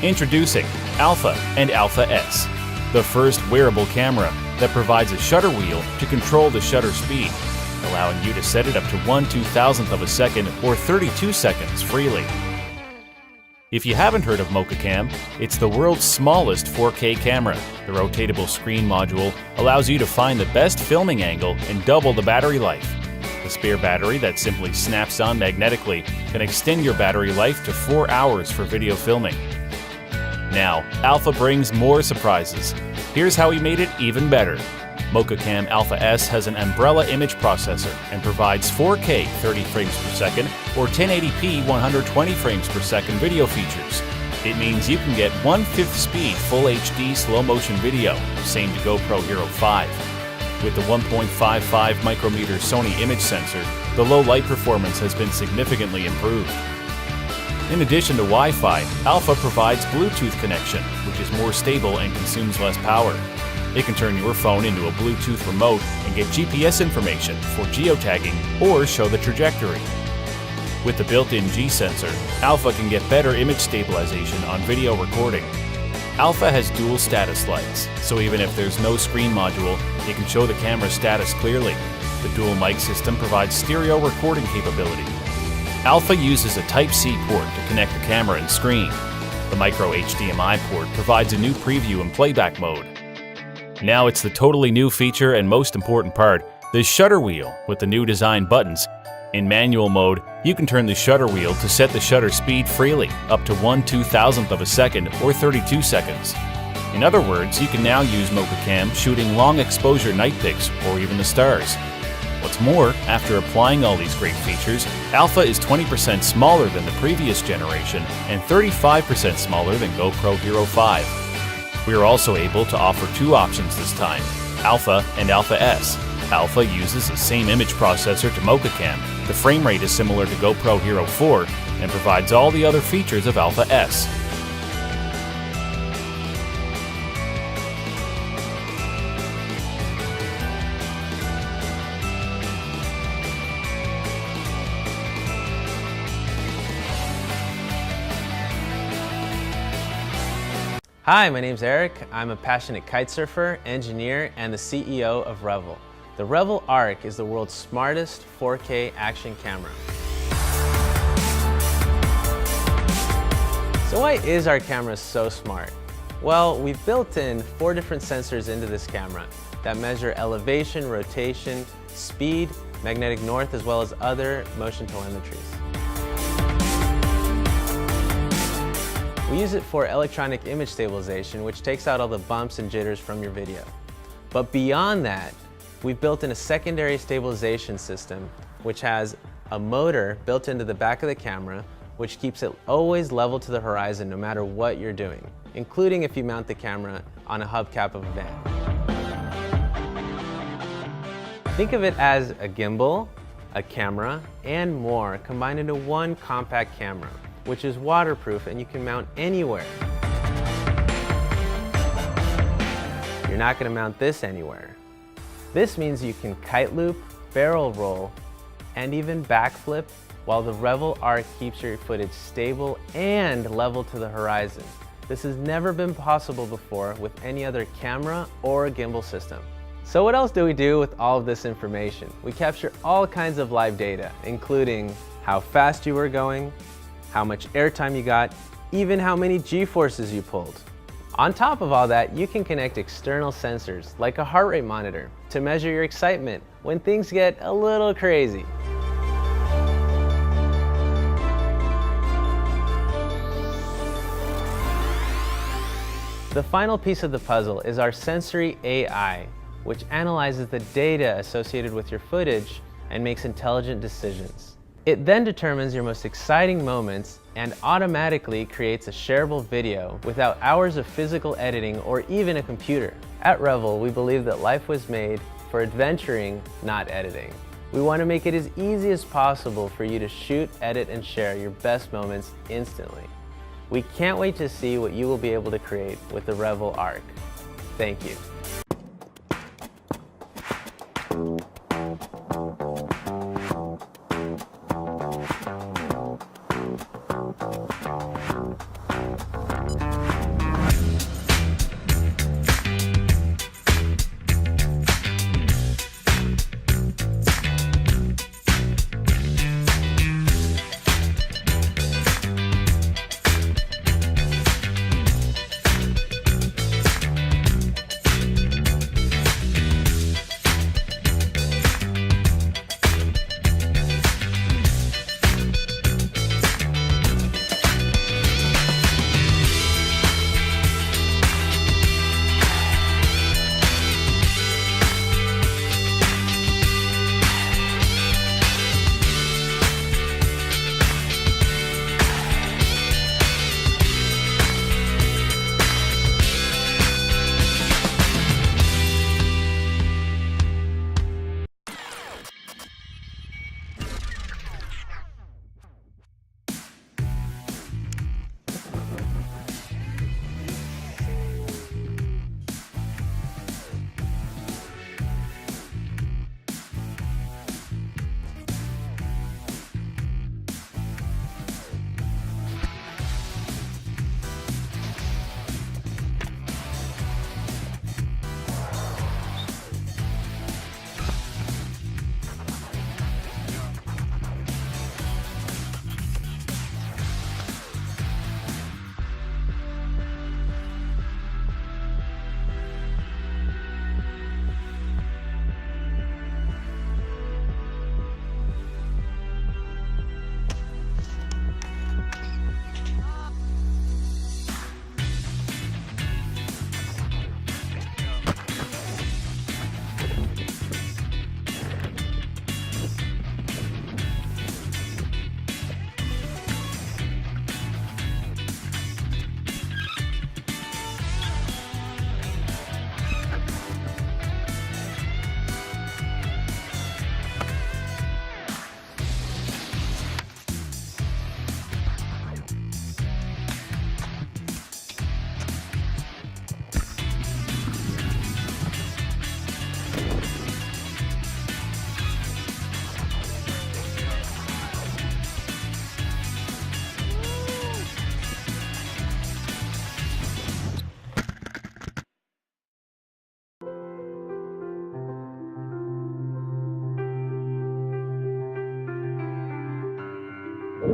Introducing Alpha and Alpha S, the first wearable camera that provides a shutter wheel to control the shutter speed, allowing you to set it up to 1/2000th of a second or 32 seconds freely. If you haven't heard of MochaCam, it's the world's smallest 4K camera. The rotatable screen module allows you to find the best filming angle and double the battery life. The spare battery that simply snaps on magnetically can extend your battery life to 4 hours for video filming. Now, Alpha brings more surprises. Here's how we made it even better. MochaCam Alpha S has an umbrella image processor and provides 4K 30 frames per second or 1080p 120 frames per second video features. It means you can get 1/5 speed Full HD slow motion video, same to GoPro Hero 5. With the 1.55 micrometer Sony image sensor, the low light performance has been significantly improved. In addition to Wi-Fi, Alpha provides Bluetooth connection, which is more stable and consumes less power. It can turn your phone into a Bluetooth remote and get GPS information for geotagging or show the trajectory. With the built-in G-sensor, Alpha can get better image stabilization on video recording. Alpha has dual status lights, so even if there's no screen module, it can show the camera's status clearly. The dual mic system provides stereo recording capability. Alpha uses a Type-C port to connect the camera and screen. The micro HDMI port provides a new preview and playback mode. Now it's the totally new feature and most important part, the shutter wheel with the new design buttons. In manual mode, you can turn the shutter wheel to set the shutter speed freely, up to 1/2000th of a second or 32 seconds. In other words, you can now use MochaCam shooting long exposure night pics or even the stars. What's more, after applying all these great features, Alpha is 20% smaller than the previous generation and 35% smaller than GoPro Hero 5. We are also able to offer two options this time, Alpha and Alpha S. Alpha uses the same image processor to MochaCam. The frame rate is similar to GoPro Hero 4 and provides all the other features of Alpha S. Hi, my name's Eric. I'm a passionate kite surfer, engineer, and the CEO of Revel. The Revel Arc is the world's smartest 4K action camera. So why is our camera so smart? Well, we've built in 4 different sensors into this camera that measure elevation, rotation, speed, magnetic north, as well as other motion telemetries. We use it for electronic image stabilization, which takes out all the bumps and jitters from your video. But beyond that, we've built in a secondary stabilization system, which has a motor built into the back of the camera, which keeps it always level to the horizon no matter what you're doing, including if you mount the camera on a hubcap of a van. Think of it as a gimbal, a camera, and more combined into one compact camera, which is waterproof and you can mount anywhere. You're not going to mount this anywhere. This means you can kite loop, barrel roll, and even backflip while the Revel Arc keeps your footage stable and level to the horizon. This has never been possible before with any other camera or gimbal system. So what else do we do with all of this information? We capture all kinds of live data, including how fast you were going, how much airtime you got, even how many G-forces you pulled. On top of all that, you can connect external sensors like a heart rate monitor to measure your excitement when things get a little crazy. The final piece of the puzzle is our Sensory AI, which analyzes the data associated with your footage and makes intelligent decisions. It then determines your most exciting moments and automatically creates a shareable video without hours of physical editing or even a computer. At Revel, we believe that life was made for adventuring, not editing. We want to make it as easy as possible for you to shoot, edit, and share your best moments instantly. We can't wait to see what you will be able to create with the Revel Arc. Thank you.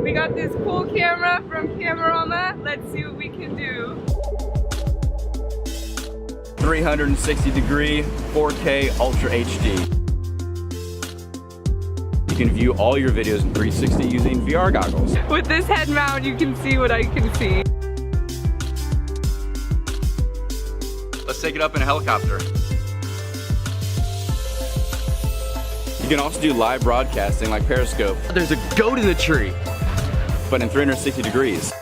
We got this cool camera from Camerama. Let's see what we can do. 360-degree 4K Ultra HD. You can view all your videos in 360 using VR goggles. With this head mount, you can see what I can see. Let's take it up in a helicopter. You can also do live broadcasting like Periscope. There's a goat in the tree, but in 360 degrees.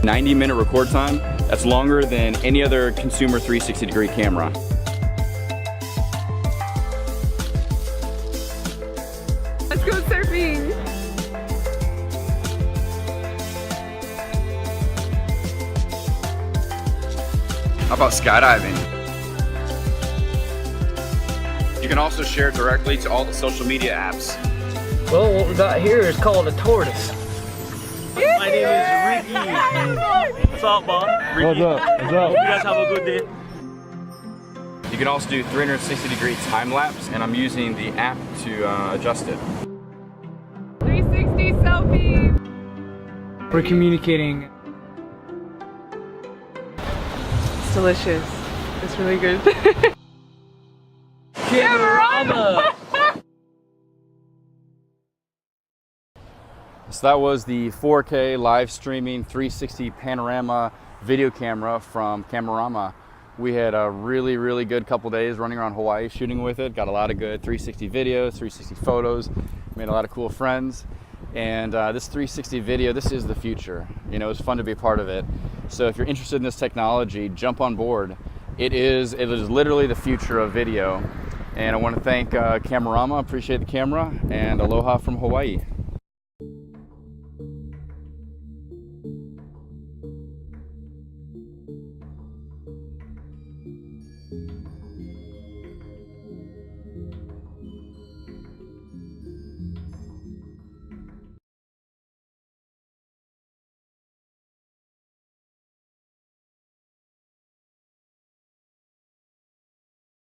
"90-minute record time. That's longer than any other consumer 360-degree camera. Let's go surfing. How about skydiving? You can also share it directly to all the social media apps. Well, what we got here is called a tortoise. My name is Ricky. What's up, boss? Ricky. What's up? What's up? You guys have a good day. You can also do 360-degree time lapse, and I'm using the app to adjust it. 360 selfie. We're communicating. It's delicious. It's really good. Camerama! So that was the 4K live streaming 360 panorama video camera from Camerama. We had a really good couple days running around Hawaii shooting with it. Got a lot of good 360 videos, 360 photos, made a lot of cool friends. And this 360 video, this is the future. You know, it's fun to be a part of it. So if you're interested in this technology, jump on board. It is literally the future of video. And I want to thank Camerama, appreciate the camera, and aloha from Hawaii.